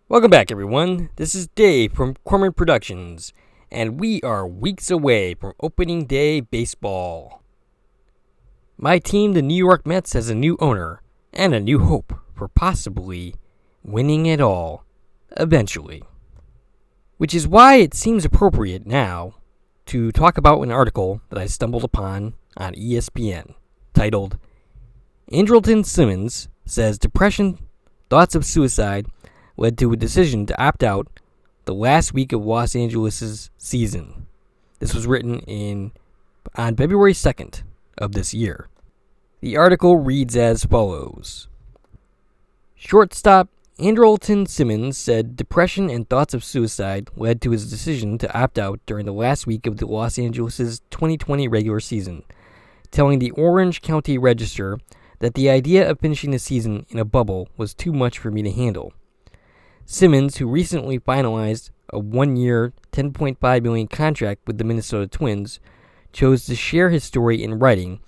Welcome back, everyone. This is Dave from Korman Productions, and we are weeks away from opening day baseball. My team, the New York Mets, has a new owner and a new hope for possibly winning it all, eventually. Which is why it seems appropriate now to talk about an article that I stumbled upon on ESPN, titled, Andrelton Simmons says depression, thoughts of suicide, led to a decision to opt out the last week of Los Angeles' season. This was written on February 2nd of this year. The article reads as follows. Shortstop Andrelton Simmons said depression and thoughts of suicide led to his decision to opt out during the last week of the Los Angeles' 2020 regular season, telling the Orange County Register that the idea of finishing the season in a bubble was too much for me to handle. Simmons, who recently finalized a one-year, $10.5 million contract with the Minnesota Twins, chose to share his story in writing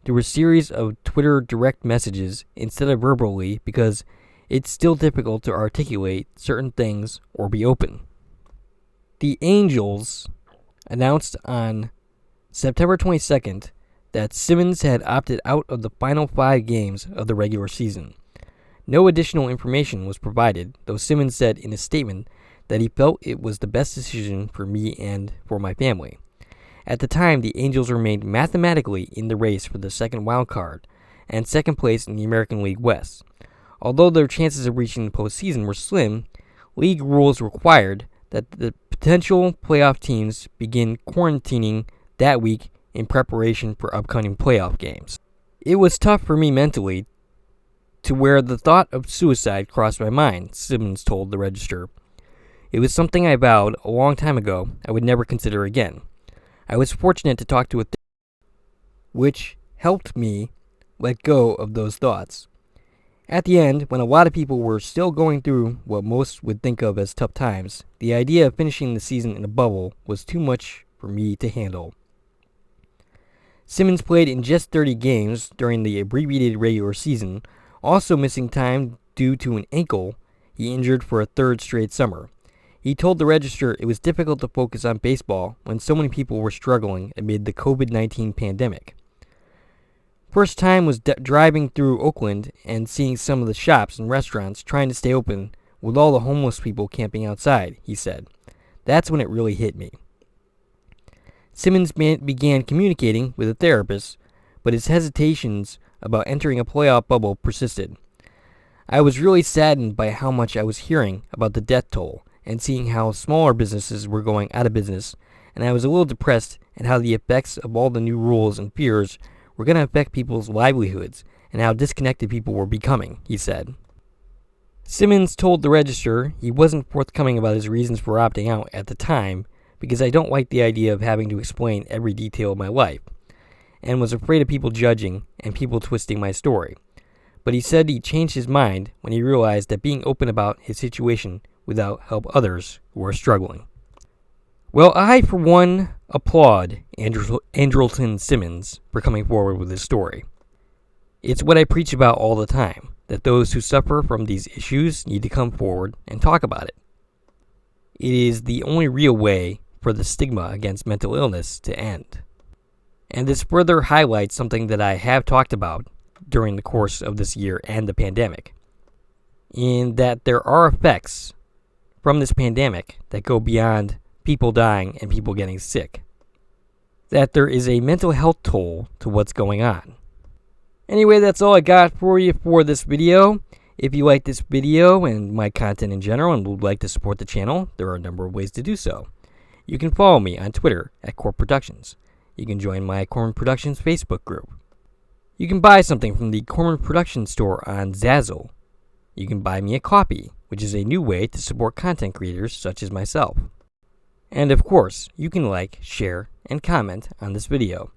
through a series of Twitter direct messages instead of verbally because it's still difficult to articulate certain things or be open. The Angels announced on September 22nd that Simmons had opted out of the final 5 games of the regular season. No additional information was provided, though Simmons said in a statement that he felt it was the best decision for me and for my family. At the time, the Angels remained mathematically in the race for the second wild card and second place in the American League West. Although their chances of reaching the postseason were slim, league rules required that the potential playoff teams begin quarantining that week in preparation for upcoming playoff games. It was tough for me mentally to where the thought of suicide crossed my mind, Simmons told the Register. It was something I vowed a long time ago I would never consider again. I was fortunate to talk to a therapist, which helped me let go of those thoughts. At the end, when a lot of people were still going through what most would think of as tough times, the idea of finishing the season in a bubble was too much for me to handle. Simmons played in just 30 games during the abbreviated regular season, also missing time due to an ankle he injured for a third straight summer. He told the Register it was difficult to focus on baseball when so many people were struggling amid the COVID-19 pandemic. First time was driving through Oakland and seeing some of the shops and restaurants trying to stay open with all the homeless people camping outside, he said. That's when it really hit me. Simmons began communicating with a therapist, but his hesitations about entering a playoff bubble persisted. I was really saddened by how much I was hearing about the death toll and seeing how smaller businesses were going out of business, and I was a little depressed at how the effects of all the new rules and fears were going to affect people's livelihoods and how disconnected people were becoming, he said. Simmons told the Register he wasn't forthcoming about his reasons for opting out at the time because I don't like the idea of having to explain every detail of my life, and was afraid of people judging and people twisting my story. But he said he changed his mind when he realized that being open about his situation would help others who are struggling. Well, I, for one, applaud Andrelton Simmons for coming forward with his story. It's what I preach about all the time, that those who suffer from these issues need to come forward and talk about it. It is the only real way for the stigma against mental illness to end. And this further highlights something that I have talked about during the course of this year and the pandemic, in that there are effects from this pandemic that go beyond people dying and people getting sick, that there is a mental health toll to what's going on. Anyway, that's all I got for you for this video. If you like this video and my content in general and would like to support the channel, there are a number of ways to do so. You can follow me on Twitter at Korman Productions. You can join my Korman Productions Facebook group. You can buy something from the Korman Productions store on Zazzle. You can buy me a coffee, which is a new way to support content creators such as myself. And of course, you can like, share, and comment on this video,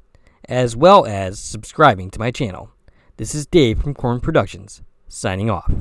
as well as subscribing to my channel. This is Dave from Korman Productions, signing off.